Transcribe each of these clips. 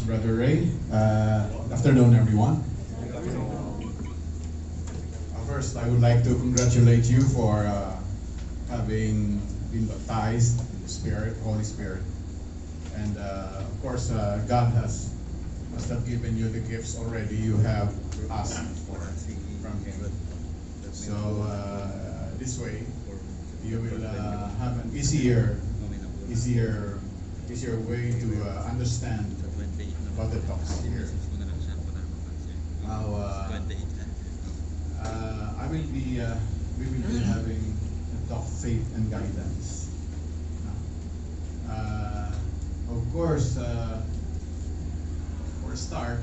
much, Brother Ray. Good afternoon, everyone. First, I would like to congratulate you for having been baptized in the Spirit, Holy Spirit. And of course, God must have given you the gifts already you have asked for from Him. So this way, you will have an easier way to understand what the talks here. Now, we will be having a talk faith and guidance. Of course, for a start,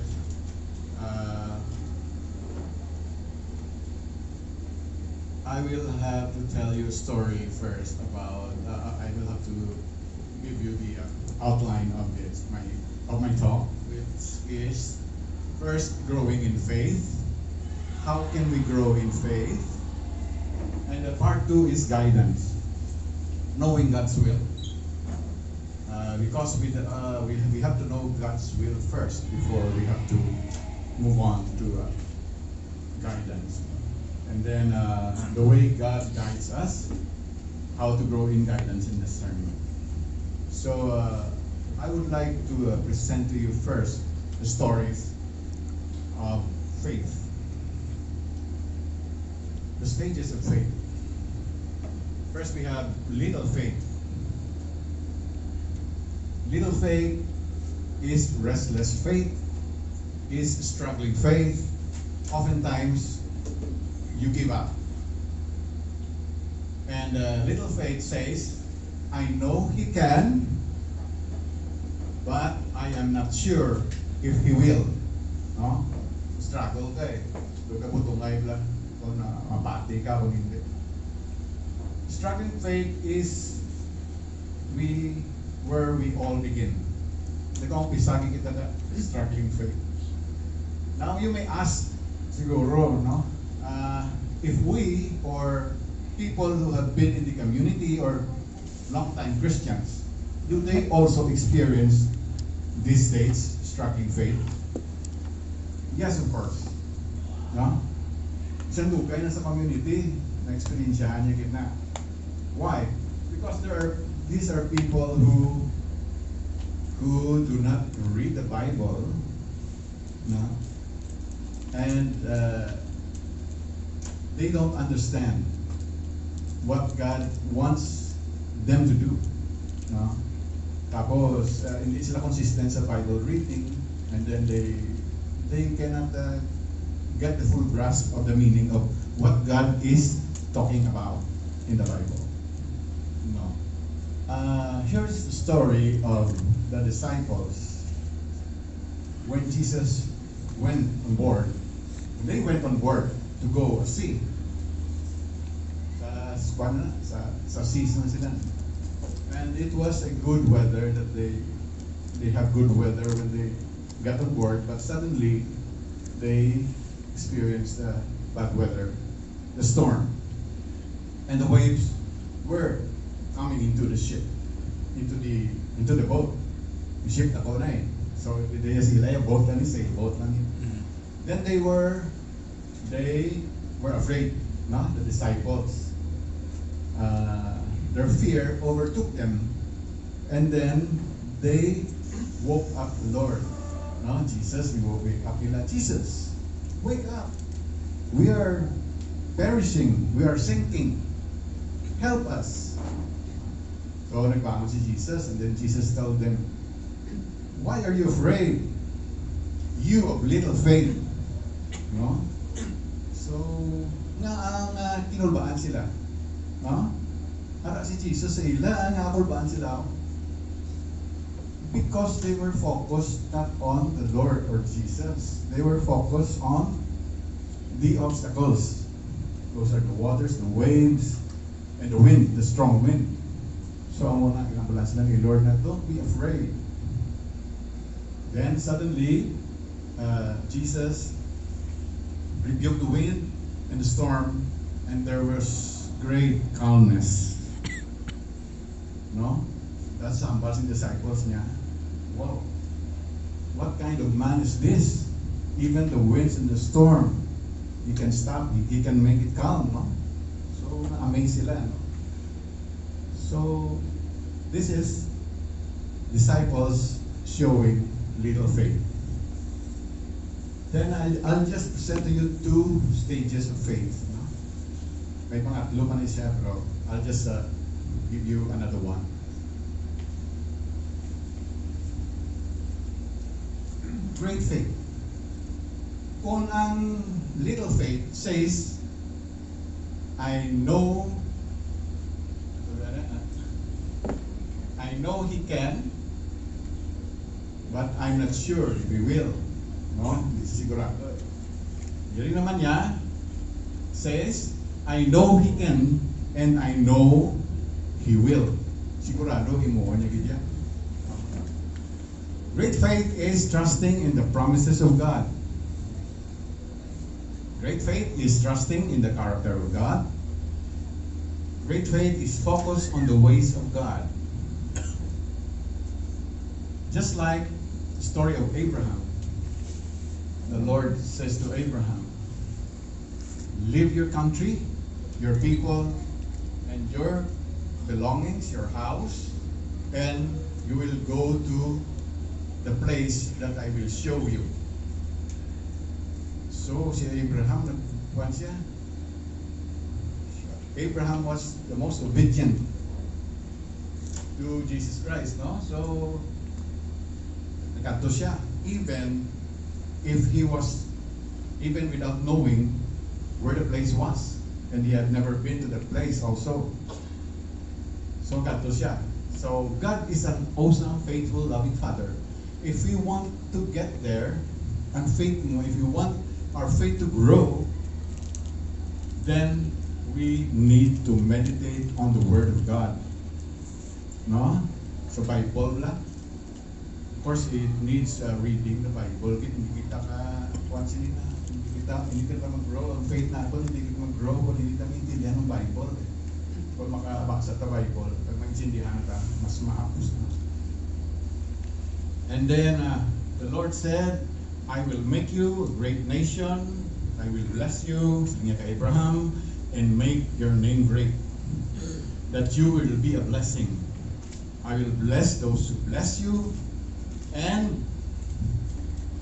I will have to tell you a story first about. I will have to give you the outline of my talk, which is first growing in faith. How can we grow in faith? And part two is guidance, knowing God's will. Because we have to know God's will first before we have to move on to guidance. And then the way God guides us, how to grow in guidance in discernment. So I would like to present to you first the stories of faith. The stages of faith. First we have little faith. Little faith is restless faith, is struggling faith. Oftentimes, you give up. And little faith says, I know He can, but I am not sure if He will. No? Struggle ka eh. Doon ka butungay lang. Kung mapati ka o hindi. Struggling faith is where we all begin. Nag-umpisagi kita na struggling faith. Now you may ask, siguro, no? If we or people who have been in the community or long-time Christians, do they also experience these states, struggling faith? Yes, of course. No? Isang dugay na sa community, na-experiensyahan niya kita. Why? Because these are people who do not read the Bible, no? And they don't understand what God wants them to do. No? Tapos, hindi sila consistent sa Bible reading, and then they cannot get the full grasp of the meaning of what God is talking about in the Bible. No. Here's the story of the disciples when Jesus went on board. They went on board to go see. Sa season sila. And it was a good weather that they have good weather when they got on board, but suddenly they experienced bad weather, the storm, and the waves were coming into the ship, into the boat. The ship ako na eh. So they sila yung boat lang ni boat lang ni. Then they were afraid, no? The disciples. Their fear overtook them, and then they woke up the Lord. No, Jesus, we will wake up nila. Jesus, wake up! We are perishing. We are sinking. Help us. So nagbangon si Jesus, and then Jesus told them, why are you afraid? You of little faith. No? So, kinulbaan sila. No? Ara si Jesus sa ila, nakulbaan sila. Because they were focused not on the Lord or Jesus. They were focused on the obstacles. Those are the waters, the waves, and the wind, the strong wind. So ang mga kinambalan sila ni Lord na, don't be afraid. Then suddenly, Jesus rebuked the wind and the storm, and there was great calmness. No? That's sambal si disciples niya. Wow. what kind of man is this? Even the winds and the storm, he can stop, he can make it calm, no? So, na-amaze sila, no? So, this is disciples showing little faith. Then I'll just present to you two stages of faith. No? May pangatlo pa na siya, pero I'll just give you another one. Great faith. Kung ang little faith says, I know he can, but I'm not sure if he will. No? Hindi sigurado. Yung naman niya says, I know he can and I know he will. Sigurado, himuha niya gidya. Great faith is trusting in the promises of God. Great faith is trusting in the character of God. Great faith is focused on the ways of God. Just like the story of Abraham. The Lord says to Abraham, leave your country, your people, and your belongings, your house, and you will go to the place that I will show you. So, si Abraham, nagpuan siya. Abraham was the most obedient to Jesus Christ, no? So, nagkadto siya. Even without knowing where the place was. And he had never been to the place also. So, nagkadto siya. So, God is an awesome, faithful, loving Father. If we want to get there, ang faith mo, if you want our faith to grow, then we need to meditate on the Word of God. No? Sa Bible lang. Of course, it needs reading the Bible. Hindi kita mag-grow. Ang faith natin, hindi kita mag-grow kung hindi kita maintindihan ng Bible. Kung makabasa sa Bible, pag maintindihan ka, mas mahapos na. And then the Lord said, I will make you a great nation. I will bless you, sabi niya kay Abraham, and make your name great. That you will be a blessing. I will bless those who bless you, and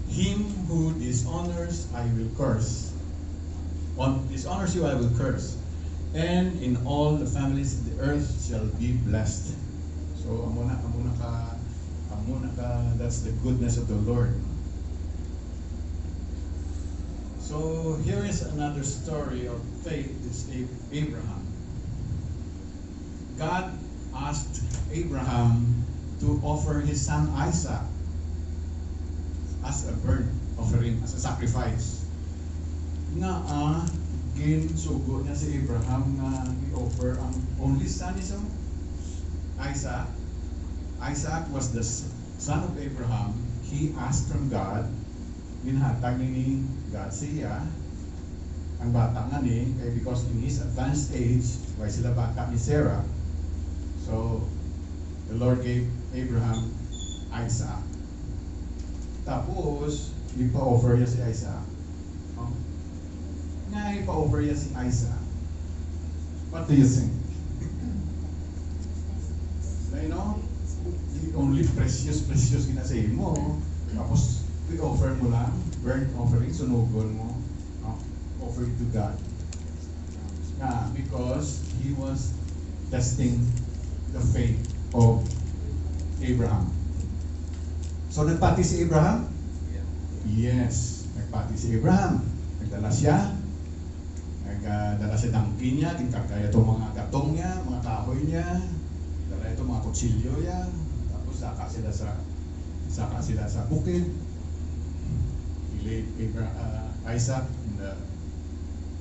him who dishonors, I will curse. On dishonors you, I will curse. And in all the families of the earth shall be blessed. So, that's the goodness of the Lord. So here is another story of faith. It's Abraham. God asked Abraham to offer his son Isaac as a burnt offering, as a sacrifice. Ginsugo niya si Abraham na i-offer ang only son niya, Isaac. Isaac was the son of Abraham. He asked from God, ginhatag ni God siya, ang bata nga ni, because in his advanced age, why sila bata ni Sarah, so the Lord gave Abraham Isaac. Tapos, ipa-offer niya si Isaac. Nga ipa-offer niya si Isaac. What do you think? You know, only precious ginasay mo, tapos i-offer mo lang, burnt offering, sunugon mo, offer it to God. Because he was testing the faith of Abraham. So nagpati si Abraham? Yes, nagpati si Abraham. Nagdala siya dangkin niya, ginkargaya itong mga gatong niya, mga kahoy niya, dala itong mga kutsilyo niya, tapos saka sila sa bukid. He laid Isaac in the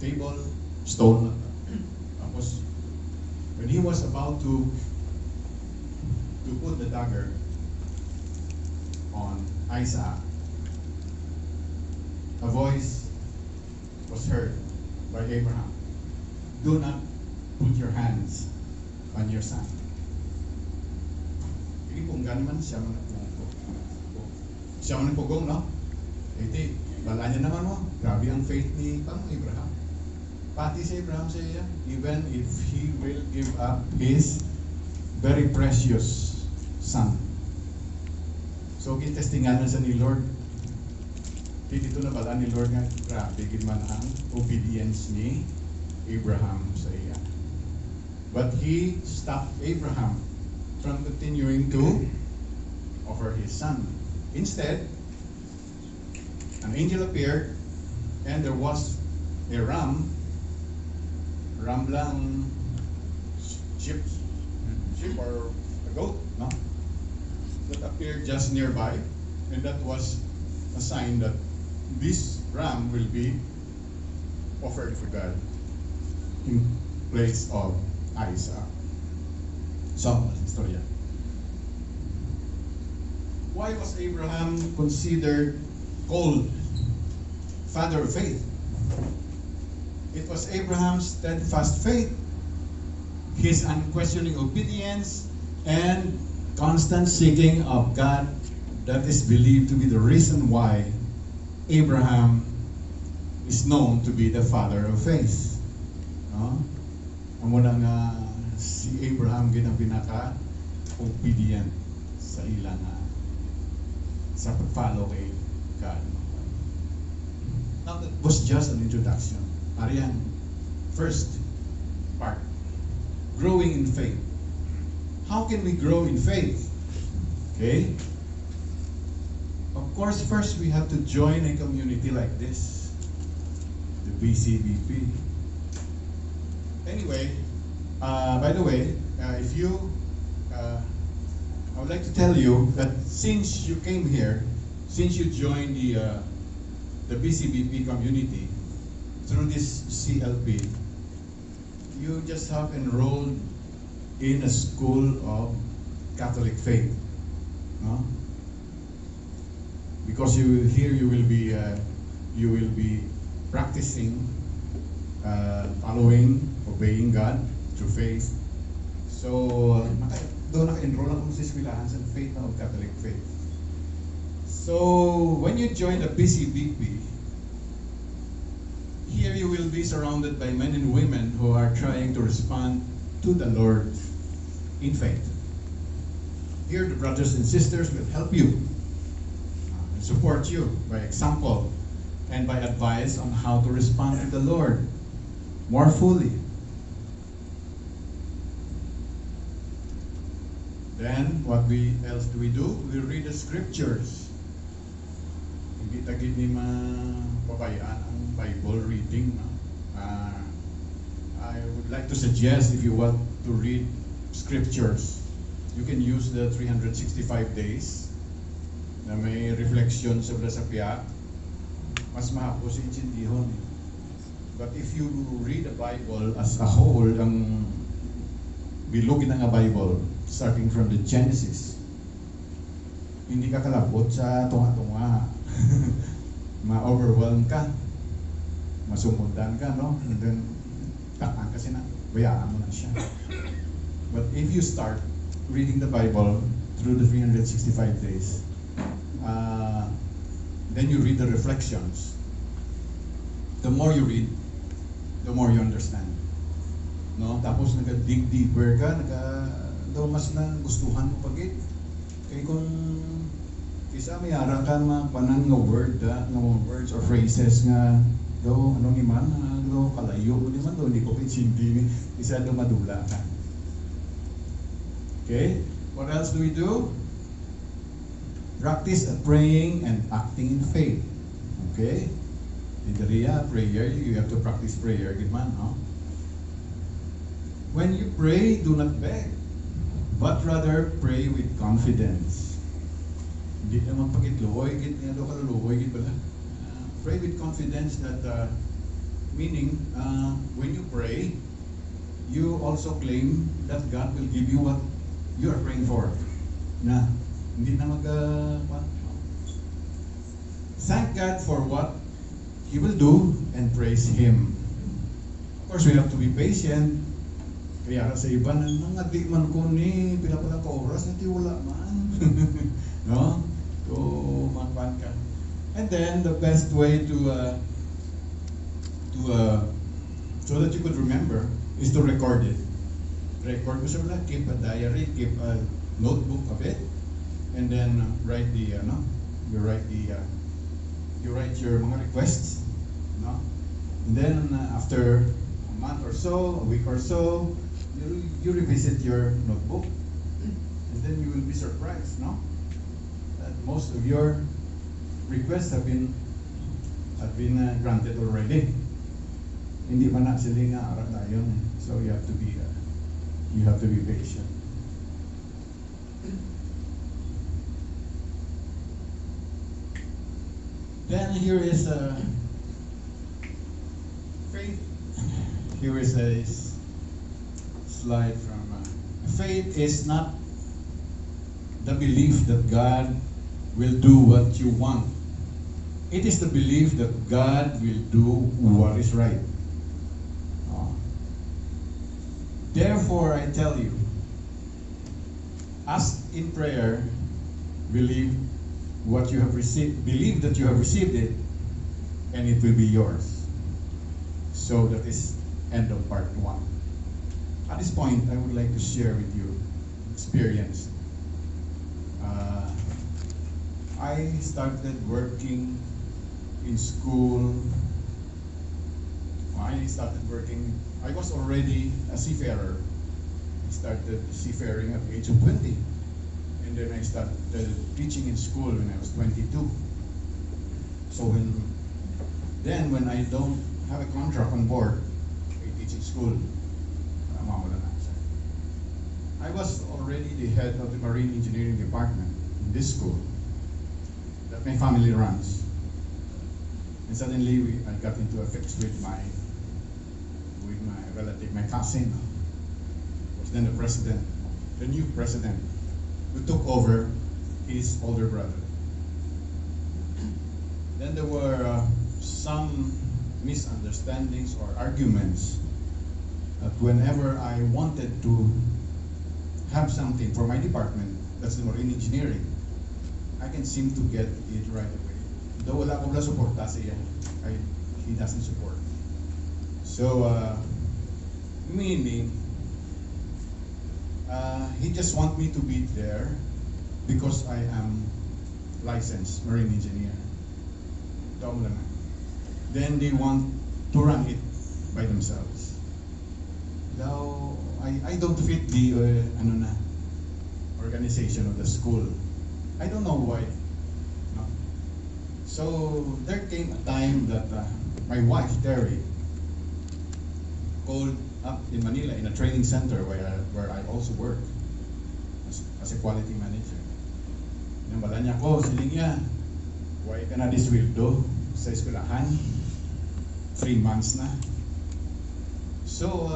table, stone. Tapos, when he was about to put the dagger on Isaac, a voice was heard by Abraham. Do not put your hands on your son. Hindi kung gano'n man siya siya man pugong, no? Iti, wala niya naman mo. Grabe ang faith ni Abraham. Pati si Abraham sa iya, even if he will give up his very precious son. So, kitestingan na sa ni Lord. Dito na bala ni Lord nga, grabe gid man ang obedience ni Abraham sa iya. But he stopped Abraham from continuing to offer his son. Instead, an angel appeared and there was a ram lang sheep or a goat, no? That appeared just nearby, and that was a sign that this ram will be offered for God in place of Isaac. So, istorya. Why was Abraham considered called father of faith? It was Abraham's steadfast faith, his unquestioning obedience, and constant seeking of God that is believed to be the reason why Abraham is known to be the father of faith. No? Amo na nga si Abraham ginang pinaka-obedient sa ilang sa pag-follow kay God. Now that was just an introduction. Ariyan, first part, growing in faith. How can we grow in faith? Okay? Of course, first we have to join a community like this, the BCBP. Anyway, by the way, if you, I would like to tell you that since you came here, since you joined the BCBP community through this CLP, you just have enrolled in a school of Catholic faith, no? Because here you will be practicing, following, obeying God through faith. So doon naka-enroll ako sa eskwelahan sa faith of Catholic faith. So when you join the BCBP, here you will be surrounded by men and women who are trying to respond to the Lord in faith. Here the brothers and sisters will help you and support you by example and by advice on how to respond to the Lord more fully. Then what else do? We read the scriptures. Hindi tagid ni mapabayaan ang Bible reading. No? I would like to suggest, if you want to read scriptures, you can use the 365 days na may reflection sa piyak. Mas mahapos intindihon. But if you read the Bible as a whole, ang bilogin nga Bible, starting from the Genesis, hindi ka kalabot sa tunga-tunga. Ma-overwhelm ka, masumudan ka, no? And then, takang kasi na, bayaan mo na siya. But if you start reading the Bible through the 365 days, then you read the reflections. The more you read, the more you understand. No? Tapos nag-dig deeper ka, daw mas na gustuhan mo pagit. Kaya kung isa may ara ka panang nga words or phrases nga daw ano ni man daw kalayo ni man daw hindi ko kitsindi isa daw madula ka. Okay? What else do we do? Practice praying and acting in faith. Okay? In the prayer, you have to practice prayer, good man, no? When you pray, do not beg, but rather pray with confidence. Hindi naman pagitluoy, hindi daw kaluluoy, pala. Pray with confidence that, meaning, when you pray, you also claim that God will give you what you are praying for. Na, hindi na thank God for what He will do and praise Him. Of course, we have to be patient. Kaya sa iba, nangadi man ko ni, pila ka oras, nati wala man. No? So, And then the best way so that you could remember is to record it. Record mo siya, keep a diary, keep a notebook of it, and then write the you write your mga requests, no? And then after a month or so, a week or so, you revisit your notebook, and then you will be surprised, no? That most of your requests have been granted already. Hindi pa na sila nga ara tayo. So you have to be patient. Then here is faith. Here is a slide from faith is not the belief that God will do what you want. It is the belief that God will do what is right. Therefore, I tell you, ask in prayer, believe what you have received, believe that you have received it, and it will be yours. So that is end of part 1. At this point, I would like to share with you experience. I started working in school. I was already a seafarer. I started seafaring at the age of 20. And then I started teaching in school when I was 22. So when I don't have a contract on board, I teach in school. I was already the head of the Marine Engineering Department in this school that my family runs. And suddenly I got into a fix with my relative, my cousin, was then the new president, who took over his older brother. Then there were some misunderstandings or arguments that whenever I wanted to have something for my department, that's the Marine Engineering, I can seem to get it right away. Though wala ko bala suporta siya, he doesn't support. So, meaning, he just want me to be there because I am licensed marine engineer. Then they want to run it by themselves. Now, I don't fit the organization of the school. I don't know why. No? So there came a time that my wife, Terry, called up in Manila in a training center where I also work as a quality manager. Nambala niya ko, siling niya, why ka na disweldo sa eskwelahan? 3 months na. So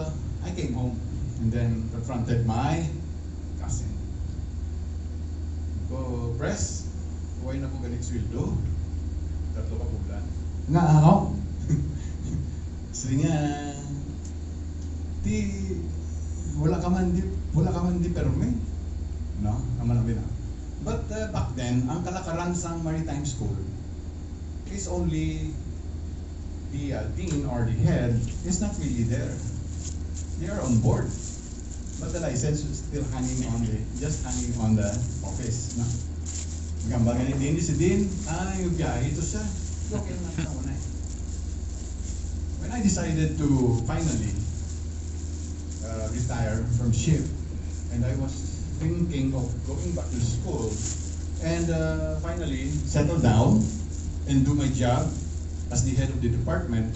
I came home and then confronted my cousin. Go, Pres, why na po ganit sweldo? 3 ka bulan. Nga ako? Siling niya, wala ka man di perme, no? But back then, ang kalakaran sa Maritime School is only the dean or the head is not really there. They are on board, but the license is still hanging on the office. No? Gambagan ni Dean si Dean, yung biyahe ito siya. Okay na siya una. When I decided to finally retire from ship, and I was thinking of going back to school and finally settle down and do my job as the head of the department,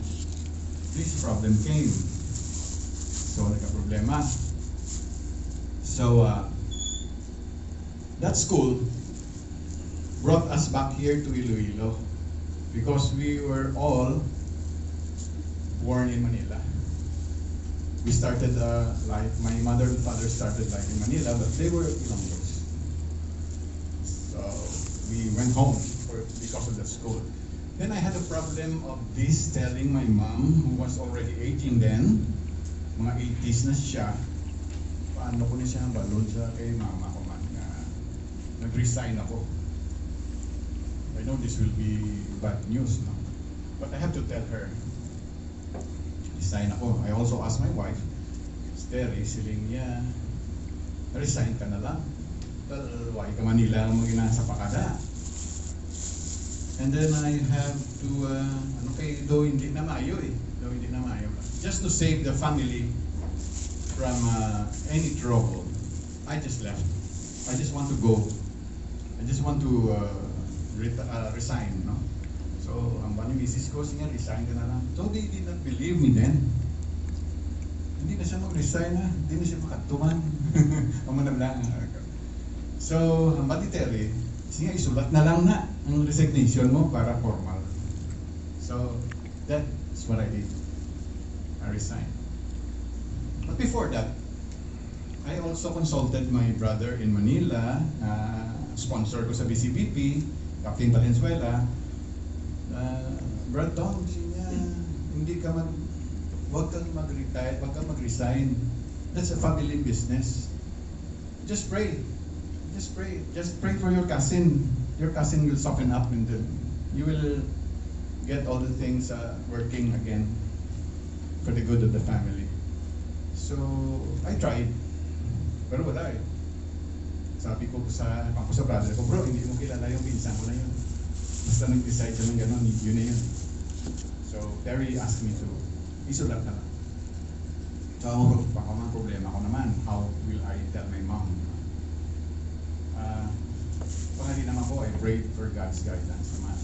this problem came. So nagka-problema. So that school brought us back here to Iloilo because we were all born in Manila. We started life, my mother and father started life in Manila, but they were Ilonggos. So we went home because of the school. Then I had a problem of this telling my mom, who was already 18 then, mga 80s na siya, paano ko na siya balon sa kay mama ko man na nag-resign ako. I know this will be bad news, no? But I have to tell her, resign ako. I also asked my wife, Terry, siling niya, resign ka na lang. Why ka Manila ang mga nasa pakada. And then I have to, though hindi na maayo eh. Though hindi na maayo. Just to save the family from any trouble, I just left. I just want to go. I just want to resign, no? So, ang bani misis ko, siya, resign ka na lang. So, they did not believe me then. Hindi na siya mag-resign na. Hindi na siya makatuman. Ang manablang. So, ang bani Terry, siya, isulat na lang na ang resignation mo para formal. So, that's what I did. I resigned. But before that, I also consulted my brother in Manila, sponsor ko sa BCBP, Captain Valenzuela. Brad Tom, siya, hindi ka huwag kang mag-retire, huwag kang mag-resign. That's a family business. Just pray. Just pray. Just pray for your cousin. Your cousin will soften up and then you will get all the things working again for the good of the family. So, I tried. Pero wala eh. Sabi ko sa brother ko, bro, hindi mo kilala yung pinsan ko na yun. Basta nag-decide siya ng gano'n, yun na yun. So, Terry asked me to isulat na lang. So, baka mga problema ko naman. How will I tell my mom? Pangali naman ko, I prayed for God's guidance naman.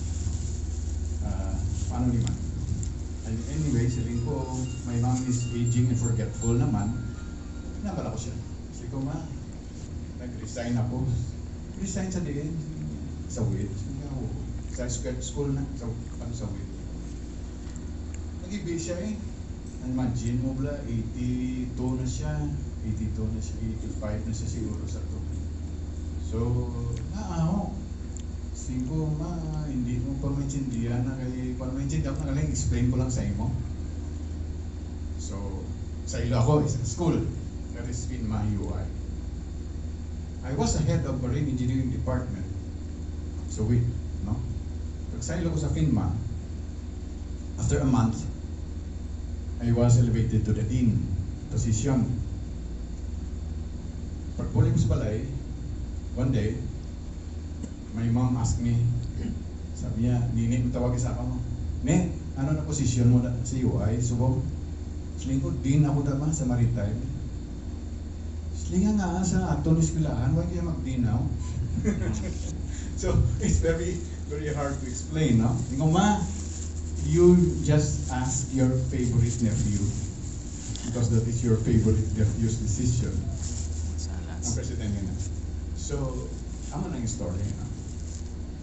Paano naman? And anyway, sabihin ko, my mom is aging and forgetful naman. Nabala ko siya. Sabi ko, ma, nag-resign ako. Resign sa diin. Sa WIT. Sa school na. Sa WIT. Nag-ibig siya eh. Imagine mo bala, 82 na siya. 82 na siya. 85 na siya siguro sa to. So, Sigo, ma, hindi mo pa maintindihan na kay, kung maintindihan ko na lang, explain ko lang sa imo. So, sa ilo ako, sa school, that is FINMA UI. I was the head of Marine Engineering Department. So, no? Pag sa ilo ko sa FINMA, after a month, I was elevated to the dean position. Pagpuli ko sa balay, one day, my mom asked me, sabi niya, Nini, matawag sa ako mo. Ne, ano na posisyon mo sa UI? Subaw, slingkod din ako dama sa maritime. Slinga nga sa aton iskilaan, why kaya magdinaw? So, it's very, very hard to explain, no? Ngo, ma, you just ask your favorite nephew because that is your favorite nephew's decision. Ang president nga na. So, ama nang story, no?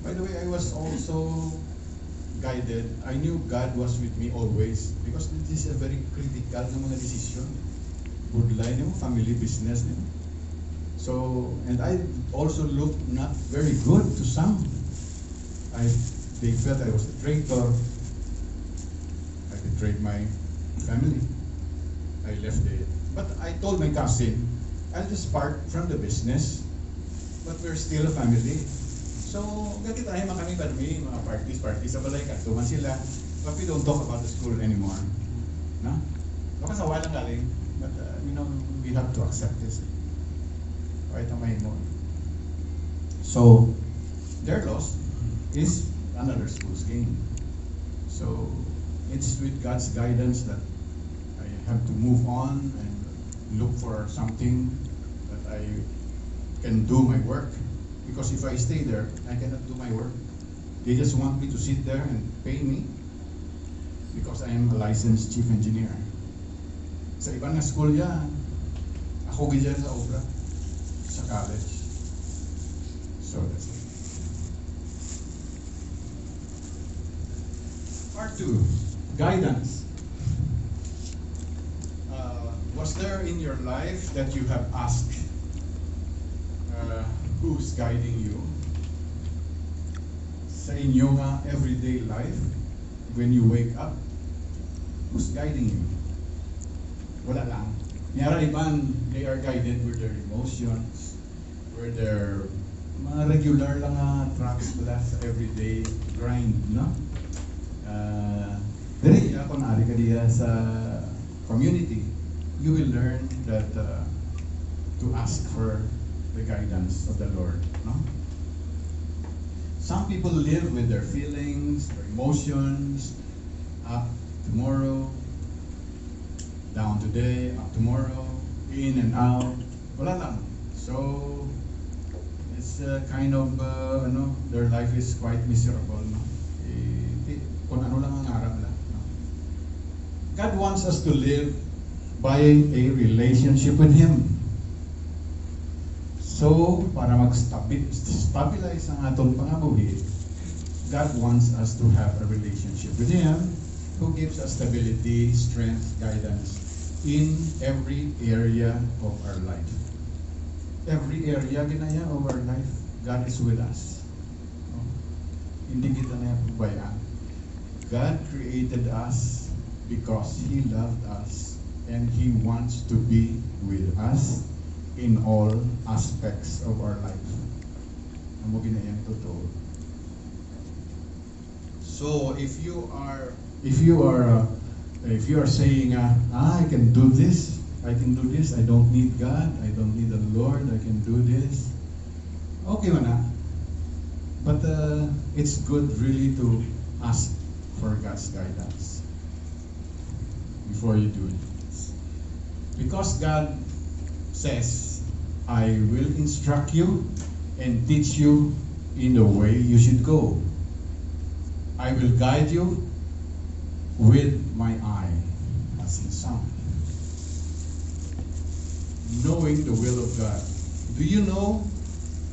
By the way, I was also guided. I knew God was with me always because this is a very critical na mga decision. Good line mo, family business mo. So, and I also looked not very good to some. They felt I was a traitor. I betrayed my family. I left it. But I told my cousin, I'll just part from the business, but we're still a family. So, gati tayo kami mga parties sa balay ka. Tuman sila, but we don't talk about the school anymore. No? Baka sa walang galing, but we have to accept this. Kahit na may mo. So, their loss is another school's gain. So, it's with God's guidance that I have to move on and look for something that I can do my work. Because if I stay there, I cannot do my work. They just want me to sit there and pay me because I am a licensed chief engineer. Sa ibang na school yan, ako ganyan sa obra, sa college. So that's it. Part 2, guidance. Was there in your life that you have asked who's guiding you sa inyong everyday life when you wake up? Who's guiding you? Wala lang. Mayroon iban, they are guided with their emotions, with their mga regular lang nga tracks mula sa everyday grind, no? Dili, kung naari ka diya sa community, you will learn that to ask for the guidance of the Lord, no? Some people live with their feelings, their emotions, up tomorrow, down today, up tomorrow, in and out. Wala lang. So, it's kind of, their life is quite miserable, no? Kung ano lang ang harap lang, no? God wants us to live by a relationship with Him. So, para mag-stabilize ang atong pangabuhi, God wants us to have a relationship with Him who gives us stability, strength, guidance in every area of our life. Every area ginaya of our life, God is with us. No? Hindi kita na pabayaan. God created us because He loved us and He wants to be with us in all aspects of our life. Amo ginayang totoo. So if you are saying, I can do this, I don't need God, I don't need the Lord, I can do this. Okay man na. But it's good really to ask for God's guidance before you do it. Because God says, I will instruct you and teach you in the way you should go. I will guide you with my eye, as in Psalm. Knowing the will of God. Do you know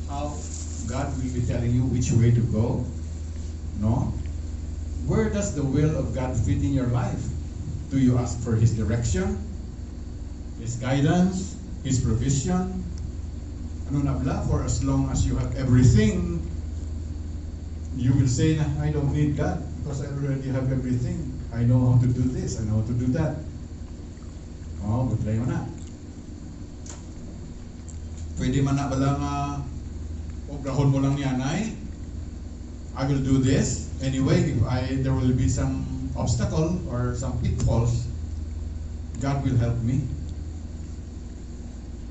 how God will be telling you which way to go? No? Where does the will of God fit in your life? Do you ask for His direction? His guidance? His provision? Ano na bla, for as long as you have everything, you will say, I don't need God because I already have everything. I know how to do this, I know how to do that. Oh, butlay mo na. Pwede man na ba lang obrahon mo lang yan ay, I will do this. Anyway, if there will be some obstacle or some pitfalls, God will help me.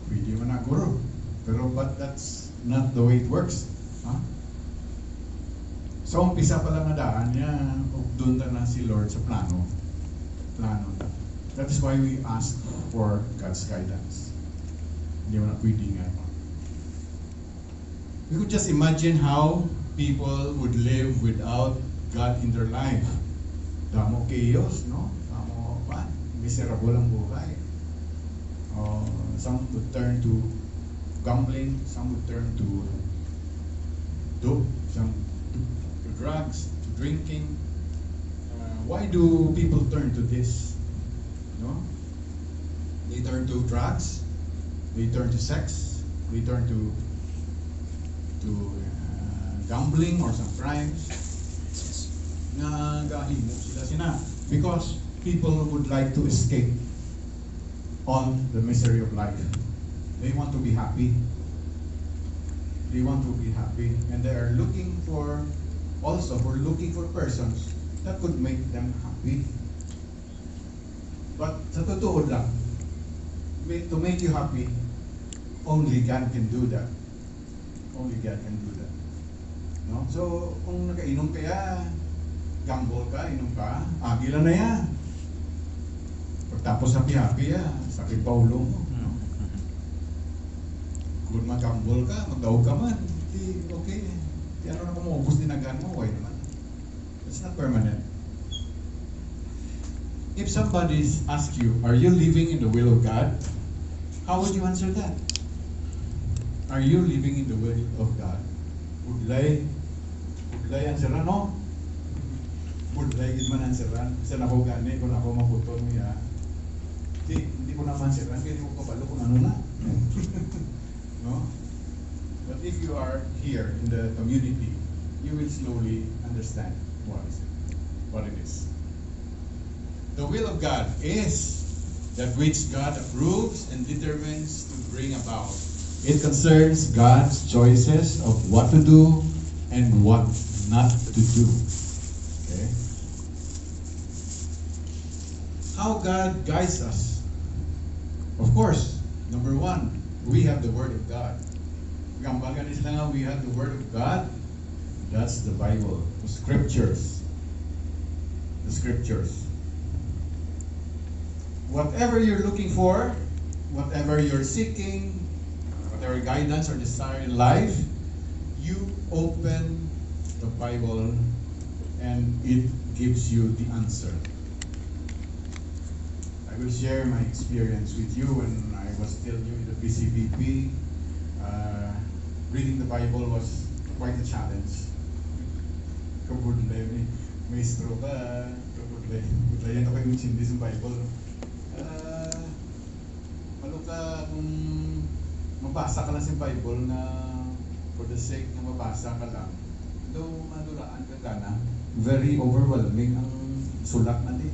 Pwede man na guro. But that's not the way it works. Huh? So, umpisa pa lang na daan niya, doon na si Lord sa plano. That is why we ask for God's guidance. Hindi mo na pwede nga. We could just imagine how people would live without God in their life. Damo chaos, no? Damo miserable ang buhay. Some would turn to gambling, some would turn to dope, some to drugs, to drinking. Why do people turn to this? No? They turn to drugs, they turn to sex, they turn to gambling or some crimes. Nagahimo sila because people would like to escape on the misery of life. They want to be happy. They want to be happy, and they are looking for persons that could make them happy. But sa totoo lang, to make you happy, only God can do that. Only God can do that. No? So, kung nakainom kaya, gamble ka, inom ka, agila na yan. Pagtapos happy-happy sakit pa ulo mo. No? Kung mag-gamble ka, magdaog ka man, okay. Di ano na kumuubos dinagan mo, why naman? It's not permanent. If somebody asks you, are you living in the will of God? How would you answer that? Are you living in the will of God? Budlay answeran, no? Budlay gid man answeran. Sa nako gani kung ako maputon niya. Hindi ko na answeran, kaya hindi ko kabalo kung ano na. No? But if you are here in the community, you will slowly understand what it is. The will of God is that which God approves and determines to bring about It concerns God's choices of what to do and what not to do. Okay? How God guides us. Of course, number one, we have the Word of God. Gambagan is lang we have the Word of God. That's the Bible, the Scriptures. The Scriptures. Whatever you're looking for, whatever you're seeking, whatever guidance or desire in life, you open the Bible and it gives you the answer. I will share my experience with you when I was still new in the PCBP. Reading the Bible was quite a challenge. Kabudlay, maestro ka, kabudlay. Budlayan ka pa yung sindi sa Bible. Malo ka kung mabasa ka lang sa Bible na for the sake na mabasa ka lang, though madulaan ka na, very overwhelming ang sulat na din.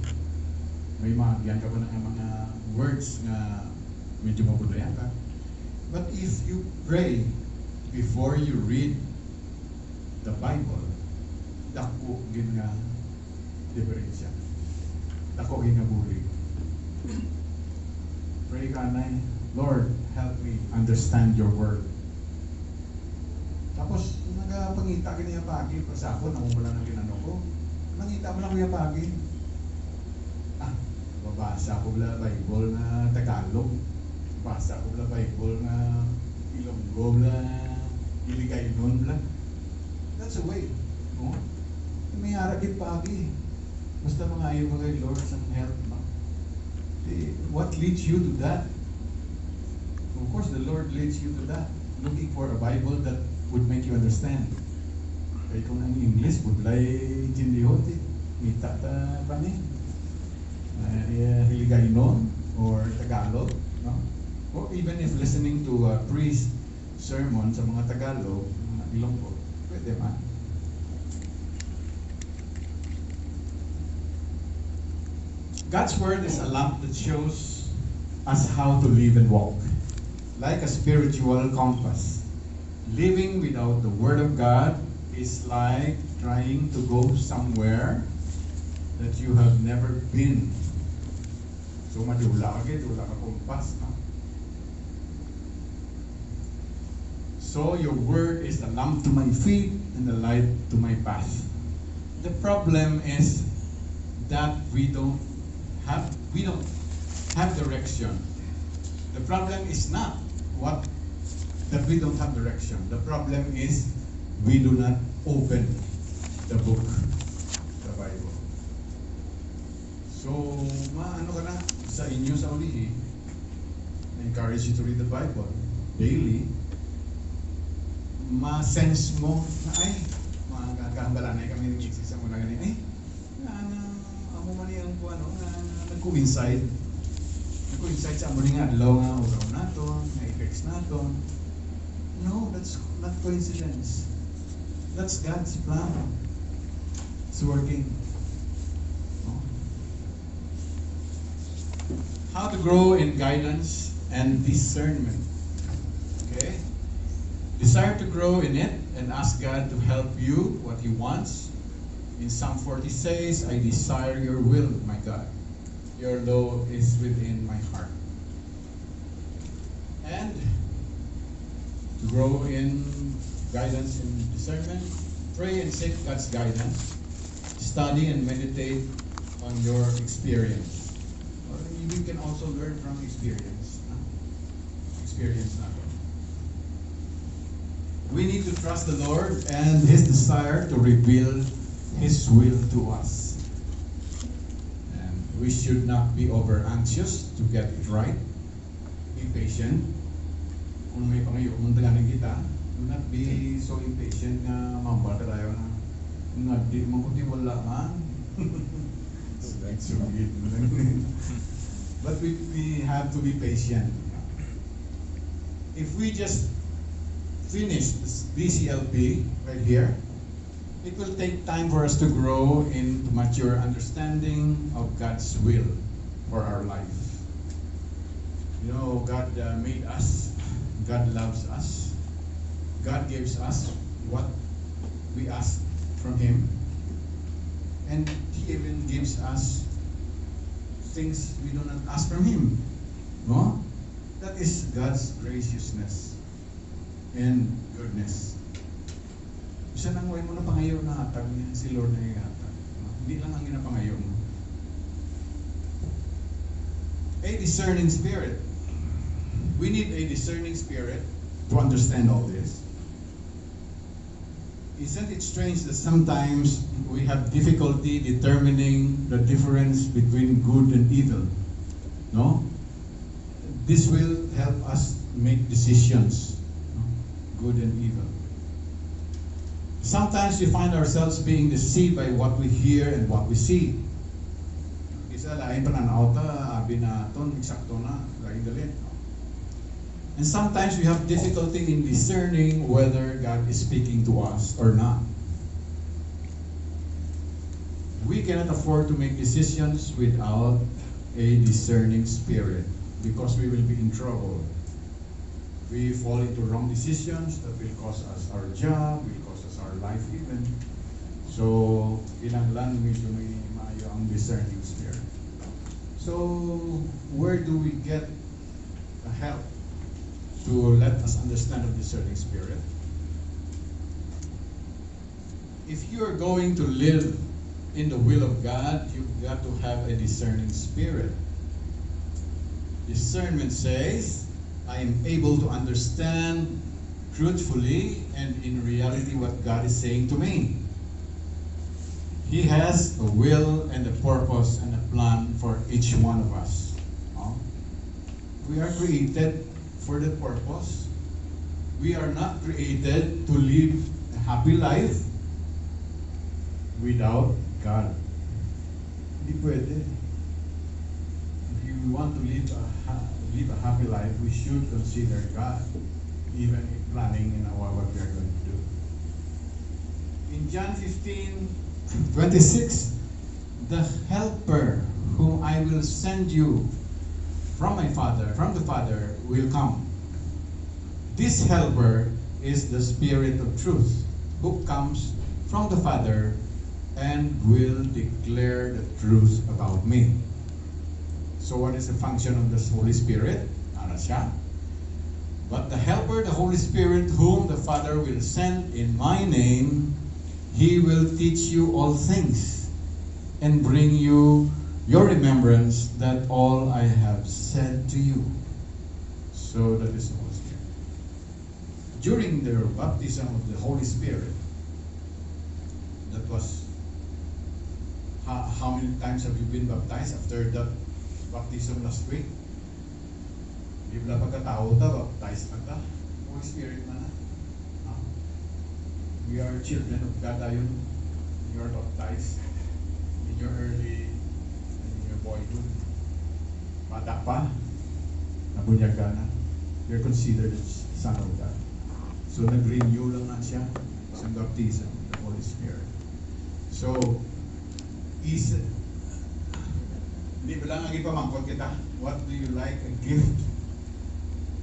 May mahagyan ka pa ng mga words na medyo mabudlayan ka. But if you pray before you read the Bible, dako gin nga diferensya. Dako gin nga bulig. Pray ka na, Lord, help me understand your word. Tapos, nagpangita ka niya pagi, sa ako, namumula ng ginano ko. Nangita mo lang kuya pagi. Babasa ko bala Bible na Tagalog. Babasa ko bala Bible na Ilonggo bala, Iligaynon bala. That's a way. No? May haragit pagi. Basta mga ayaw mga Lord, some help. No? What leads you to that? Of course, the Lord leads you to that. Looking for a Bible that would make you understand. Kaya kung ang English, budlay jindihot eh. Mita ta pa ni. Hiligaynon or Tagalog. No? Or even if listening to a priest sermon sa mga Tagalog, mga Ilonggo, pwede man. God's Word is a lamp that shows us how to live and walk. Like a spiritual compass. Living without the Word of God is like trying to go somewhere that you have never been. So madula wala ka kompas. No? So your Word is a lamp to my feet and a light to my path. The problem is that we don't have direction. The problem is not that we don't have direction. The problem is we do not open the book, the Bible. So, ano ka na sa inyo sa ulihi, I encourage you to read the Bible daily. Ma-sense mo na ay, magkakahambalanay kami ng isip sa muna ganyan, ay, amo man yung nagko-inside sa amo nga adlaw nga uraw naton, nga effects naton. No, that's not coincidence. That's God's plan. It's working. How to grow in guidance and discernment. Okay? Desire to grow in it and ask God to help you what He wants. In Psalm 40 says, I desire your will, my God. Your law is within my heart. And to grow in guidance and discernment, pray and seek God's guidance. Study and meditate on your experience. Or you can also learn from experience. Experience natin. We need to trust the Lord and His desire to reveal His will to us. And we should not be over anxious to get it right. Be patient. Kung may pangayo, kung taganin kita, do not be so impatient na mambal ka tayo na di mabuti wala man. But we have to be patient. If we just finish this BCLP right here, it will take time for us to grow into mature understanding of God's will for our life. You know, God made us God loves us. God gives us what we ask from Him. And He even gives us things we do not ask from Him. No? That is God's graciousness and goodness. Isa nang way mo na pangayo na hatag niya, si Lord na ihatag. No? Hindi lang ang ginapangayo mo. A discerning spirit. We need a discerning spirit to understand all this. Isn't it strange that sometimes we have difficulty determining the difference between good and evil? No? This will help us make decisions, no? Good and evil. Sometimes we find ourselves being deceived by what we hear and what we see. Isa lain pananaw ta, abi na ton eksakto na, lain dalit. And sometimes we have difficulty in discerning whether God is speaking to us or not. We cannot afford to make decisions without a discerning spirit because we will be in trouble. We fall into wrong decisions that will cost us our job, will cost us our life even. So, kinahanglan medyo may maayo ang discerning spirit. So, where do we get the help to let us understand the discerning spirit? If you are going to live in the will of God, you've got to have a discerning spirit. Discernment says, I am able to understand truthfully and in reality what God is saying to me. He has a will and a purpose and a plan for each one of us. We are created for that purpose. We are not created to live a happy life without God. Hindi pwede. If you want to live a happy life, we should consider God, even in planning in what we are going to do. In John 15:26, the Helper whom I will send you from the Father will come. This Helper is the Spirit of truth, who comes from the Father and will declare the truth about me. So what is the function of the Holy Spirit? Ano siya? But the Helper, the Holy Spirit, whom the Father will send in my name, He will teach you all things and bring you your remembrance that all I have said to you. So that is the Holy Spirit. During the baptism of the Holy Spirit, that was how many times have you been baptized after that baptism last week? Di ba pagkatao ta, baptized na ta? Holy Spirit na na. We are children of God ayon. You are baptized in your early, in your boyhood. Bata pa, nabunyag ka na. You're considered a son of God. So nag-renew lang na siya sa baptism of the Holy Spirit. So, hindi ba lang ang ipamangkot kita? What do you like a gift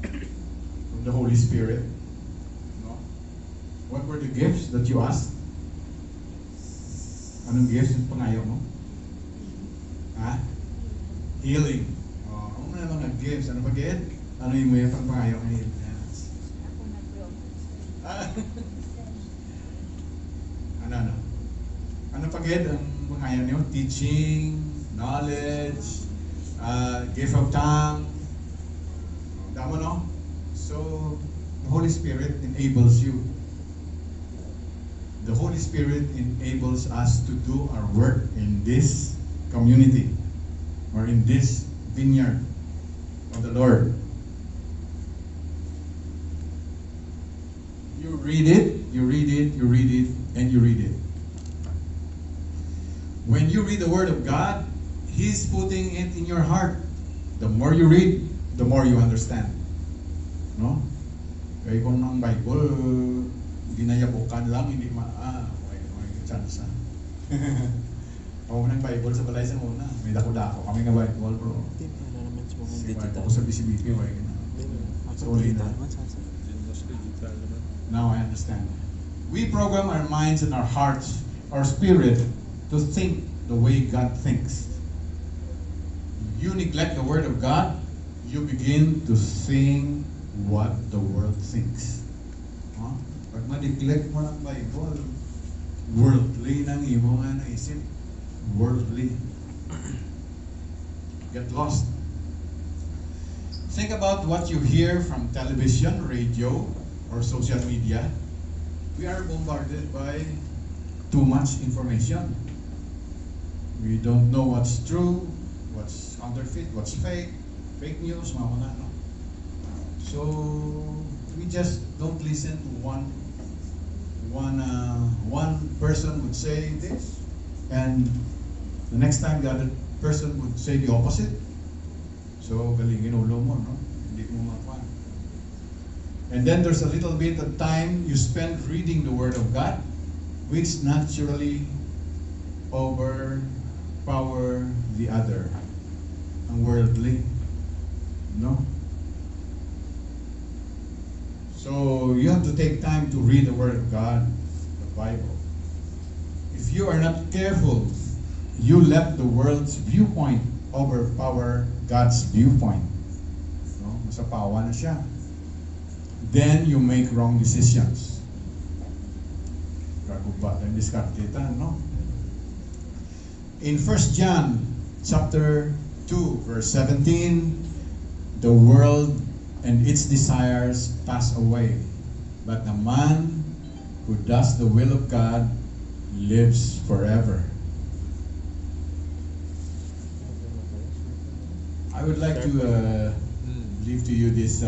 from the Holy Spirit? No? What were the gifts that you asked? Anong gifts yung pangayaw mo? Ha? Healing. Ano na mga gifts? Ano pa gid? Ano yung may pangayaw ng healing? Ano? Ano pa gid ang pangayaw niyo? Teaching, knowledge, gift of tongue. Tama no? So, the Holy Spirit enables you. The Holy Spirit enables us to do our work in this community or in this vineyard of the Lord. You read it, you read it, you read it, and you read it. When you read the Word of God, He's putting it in your heart. The more you read, the more you understand. No? Kaya kung ng Bible, ginayabukan lang, hindi may chance ha. O ng Bible sa balay sa muna. May dako-dako kami nga Bible bro. Hindi pa na naman sa mga Kasi digital. Bible sa BCBP, It's only that. Now I understand. We program our minds and our hearts, our spirit, to think the way God thinks. You neglect the Word of God, you begin to think what the world thinks. Huh? Pag ma-neglect mo ng Bible, worldly nang imo nga naisip. Worldly. Get lost. Think about what you hear from television, radio, or social media. We are bombarded by too much information. We don't know what's true, what's counterfeit, what's fake news, mga no. So we just don't listen to one person would say this, and the next time the other person would say the opposite. So galingin ulo mo, no? Hindi mo makuha. And then there's a little bit of time you spend reading the Word of God, which naturally overpower the other, ang worldly, no? So you have to take time to read the Word of God, the Bible. If you are not careful, you let the world's viewpoint overpower God's viewpoint. No? Masapawa na siya. Then you make wrong decisions. Kagubat ang diskartitan, no? In 1 John chapter 2, verse 17, the world and its desires pass away, but the man who does the will of God lives forever. I would like to leave to you this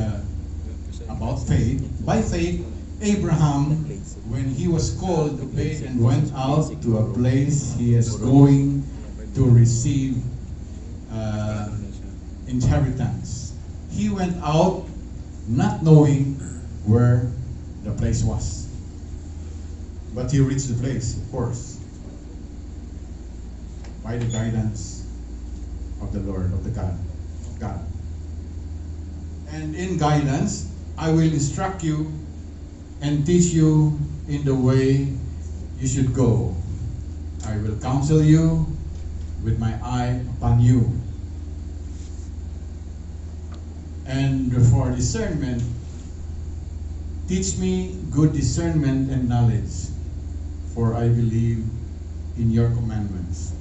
about faith. By faith, Abraham, when he was called, obeyed and went out to a place he is going to receive inheritance. He went out not knowing where the place was. But he reached the place, of course, by the guidance of the Lord, of the God. And in guidance, I will instruct you and teach you in the way you should go. I will counsel you with my eye upon you. And for discernment, teach me good discernment and knowledge, for I believe in your commandments.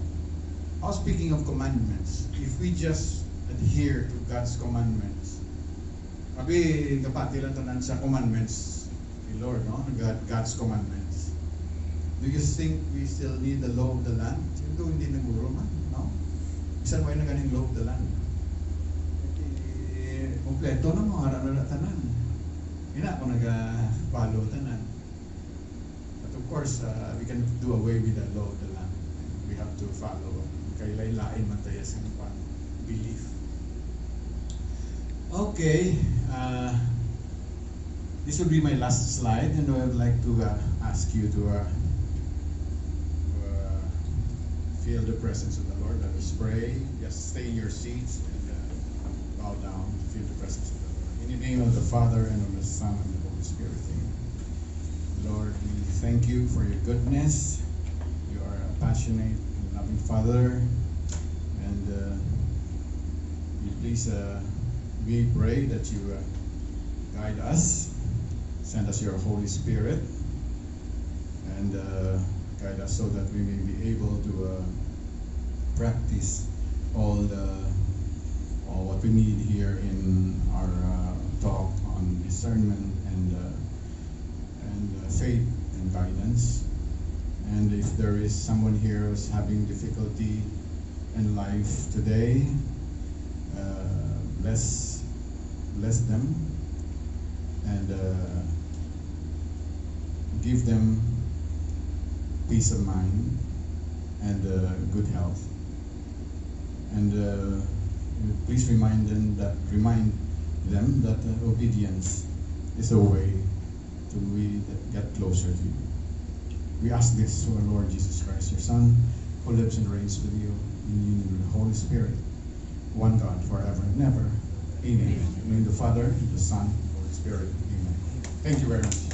I was speaking of commandments. If we just adhere to God's commandments, abi kapati lang tanan sa commandments ni Lord, no? God's commandments. Do you think we still need the law of the land? Ito hindi naguro man, no? Bisan mo na ganing law of the land. Kompleto na mo, harap na tanan. Ina ako nag-follow tanan. But of course, we can do away with the law of the land. We have to follow. Kay lain man tayo sa belief. Okay, this will be my last slide, and I would like to ask you to feel the presence of the Lord. Let us pray. Just stay in your seats and bow down to feel the presence of the Lord. In the name of the Father, and of the Son, and the Holy Spirit. Amen. Lord, we thank you for your goodness. You are a passionate and loving Father, and please, we pray that you guide us, send us your Holy Spirit, and guide us so that we may be able to practice all what we need here in our talk on discernment and faith and guidance. And if there is someone here who's having difficulty in life today, bless them and give them peace of mind and good health. And please remind them that obedience is a way to get closer to you. We ask this through our Lord Jesus Christ, your Son, who lives and reigns with you in union with the Holy Spirit, one God, forever and ever. Amen. In the name of the Father, the Son, Holy Spirit. Amen. Thank you very much.